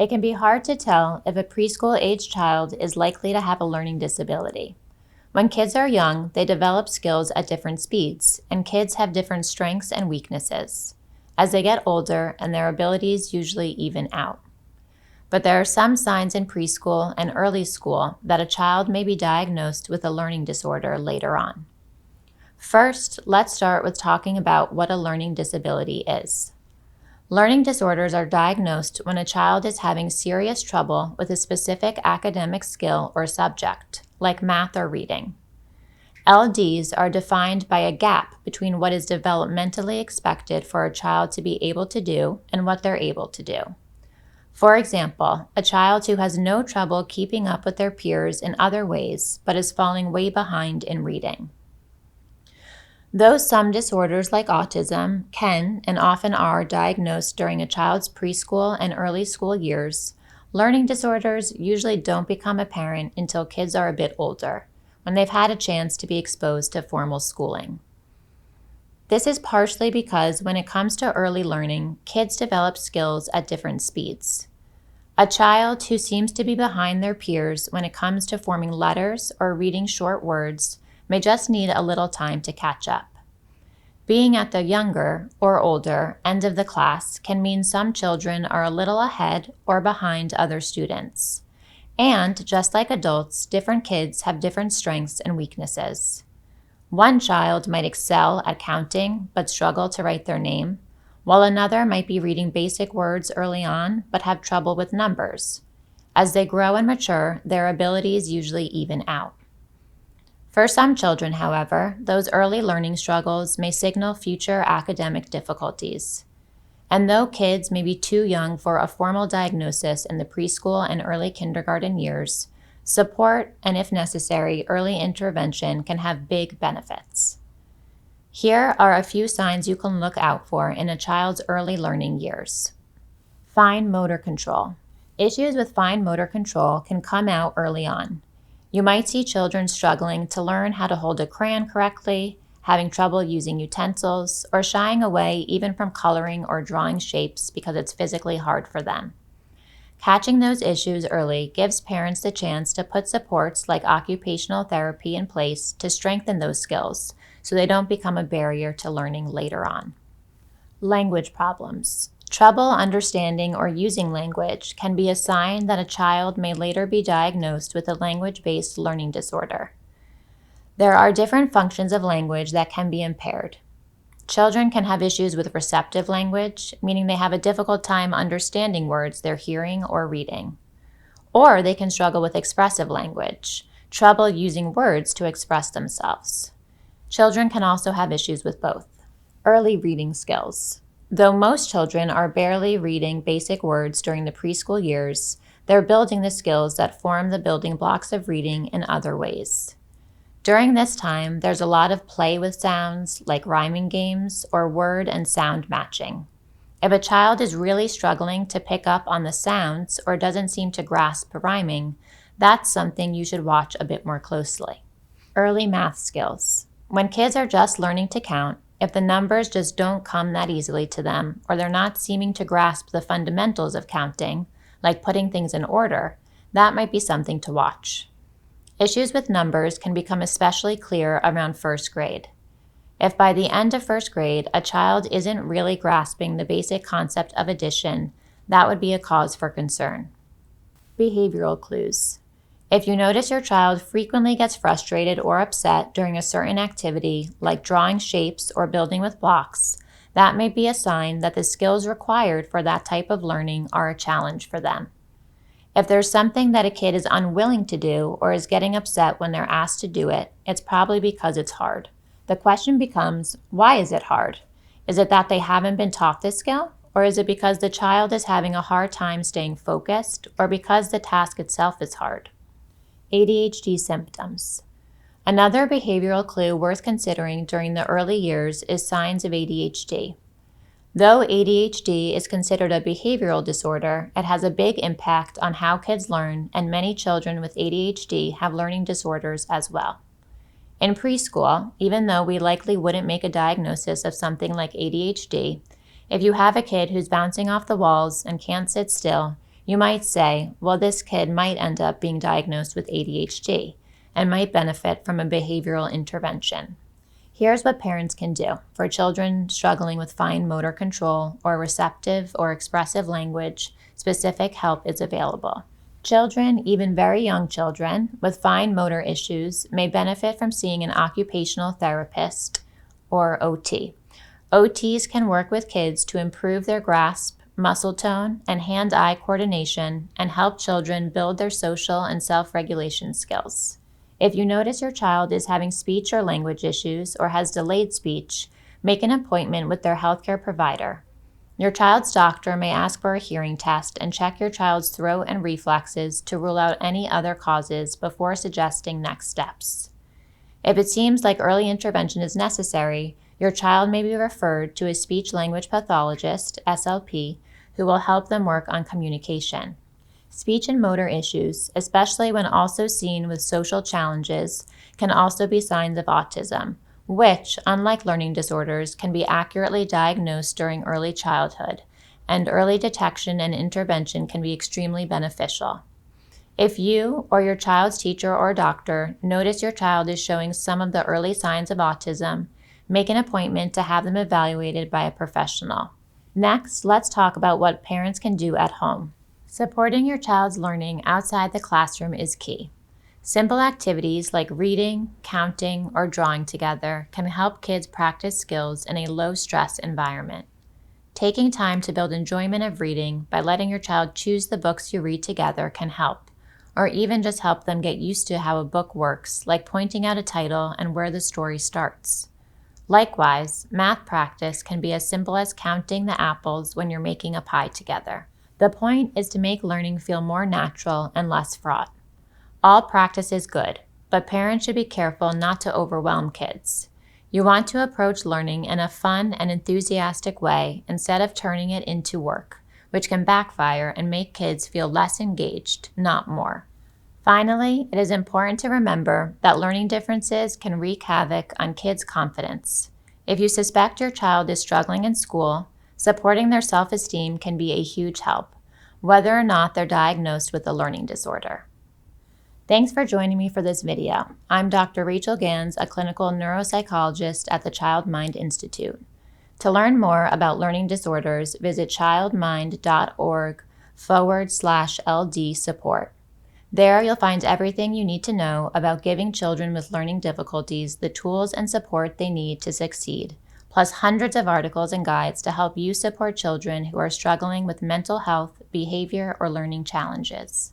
It can be hard to tell if a preschool-age child is likely to have a learning disability. When kids are young, they develop skills at different speeds, and kids have different strengths and weaknesses. As they get older, and their abilities usually even out. But there are some signs in preschool and early school that a child may be diagnosed with a learning disorder later on. First, let's start with talking about what a learning disability is. Learning disorders are diagnosed when a child is having serious trouble with a specific academic skill or subject, like math or reading. LDs are defined by a gap between what is developmentally expected for a child to be able to do and what they're able to do. For example, a child who has no trouble keeping up with their peers in other ways, but is falling way behind in reading. Though some disorders like autism can and often are diagnosed during a child's preschool and early school years, learning disorders usually don't become apparent until kids are a bit older, when they've had a chance to be exposed to formal schooling. This is partially because when it comes to early learning, kids develop skills at different speeds. A child who seems to be behind their peers when it comes to forming letters or reading short words may just need a little time to catch up. Being at the younger or older end of the class can mean some children are a little ahead or behind other students. And just like adults, different kids have different strengths and weaknesses. One child might excel at counting but struggle to write their name, while another might be reading basic words early on but have trouble with numbers. As they grow and mature, their abilities usually even out. For some children, however, those early learning struggles may signal future academic difficulties. And though kids may be too young for a formal diagnosis in the preschool and early kindergarten years, support and, if necessary, early intervention can have big benefits. Here are a few signs you can look out for in a child's early learning years. Fine motor control. Issues with fine motor control can come out early on. You might see children struggling to learn how to hold a crayon correctly, having trouble using utensils, or shying away even from coloring or drawing shapes because it's physically hard for them. Catching those issues early gives parents the chance to put supports like occupational therapy in place to strengthen those skills so they don't become a barrier to learning later on. Language problems. Trouble understanding or using language can be a sign that a child may later be diagnosed with a language-based learning disorder. There are different functions of language that can be impaired. Children can have issues with receptive language, meaning they have a difficult time understanding words they're hearing or reading. Or they can struggle with expressive language, trouble using words to express themselves. Children can also have issues with both. Early reading skills. Though most children are barely reading basic words during the preschool years, they're building the skills that form the building blocks of reading in other ways. During this time, there's a lot of play with sounds, like rhyming games or word and sound matching. If a child is really struggling to pick up on the sounds or doesn't seem to grasp rhyming, that's something you should watch a bit more closely. Early math skills. When kids are just learning to count, if the numbers just don't come that easily to them, or they're not seeming to grasp the fundamentals of counting, like putting things in order, that might be something to watch. Issues with numbers can become especially clear around first grade. If by the end of first grade, a child isn't really grasping the basic concept of addition, that would be a cause for concern. Behavioral clues. If you notice your child frequently gets frustrated or upset during a certain activity, like drawing shapes or building with blocks, that may be a sign that the skills required for that type of learning are a challenge for them. If there's something that a kid is unwilling to do or is getting upset when they're asked to do it, it's probably because it's hard. The question becomes, why is it hard? Is it that they haven't been taught this skill? Or is it because the child is having a hard time staying focused, or because the task itself is hard? ADHD symptoms. Another behavioral clue worth considering during the early years is signs of ADHD. Though ADHD is considered a behavioral disorder, it has a big impact on how kids learn, and many children with ADHD have learning disorders as well. In preschool, even though we likely wouldn't make a diagnosis of something like ADHD, if you have a kid who's bouncing off the walls and can't sit still, You might say, well, this kid might end up being diagnosed with ADHD and might benefit from a behavioral intervention. Here's what parents can do for children struggling with fine motor control or receptive or expressive language. Specific help is available. Children, even very young children, with fine motor issues may benefit from seeing an occupational therapist or OT. OTs can work with kids to improve their grasp, muscle tone, and hand-eye coordination and help children build their social and self-regulation skills. If you notice your child is having speech or language issues or has delayed speech, make an appointment with their healthcare provider. Your child's doctor may ask for a hearing test and check your child's throat and reflexes to rule out any other causes before suggesting next steps. If it seems like early intervention is necessary, your child may be referred to a speech-language pathologist, SLP, who will help them work on communication. Speech and motor issues, especially when also seen with social challenges, can also be signs of autism, which, unlike learning disorders, can be accurately diagnosed during early childhood, and early detection and intervention can be extremely beneficial. If you or your child's teacher or doctor notice your child is showing some of the early signs of autism, make an appointment to have them evaluated by a professional. Next, let's talk about what parents can do at home. Supporting your child's learning outside the classroom is key. Simple activities like reading, counting, or drawing together can help kids practice skills in a low-stress environment. Taking time to build enjoyment of reading by letting your child choose the books you read together can help, or even just help them get used to how a book works, like pointing out a title and where the story starts. Likewise, math practice can be as simple as counting the apples when you're making a pie together. The point is to make learning feel more natural and less fraught. All practice is good, but parents should be careful not to overwhelm kids. You want to approach learning in a fun and enthusiastic way instead of turning it into work, which can backfire and make kids feel less engaged, not more. Finally, it is important to remember that learning differences can wreak havoc on kids' confidence. If you suspect your child is struggling in school, supporting their self-esteem can be a huge help, whether or not they're diagnosed with a learning disorder. Thanks for joining me for this video. I'm Dr. Rachel Ganz, a clinical neuropsychologist at the Child Mind Institute. To learn more about learning disorders, visit childmind.org/LD support. There you'll find everything you need to know about giving children with learning difficulties the tools and support they need to succeed, plus hundreds of articles and guides to help you support children who are struggling with mental health, behavior, or learning challenges.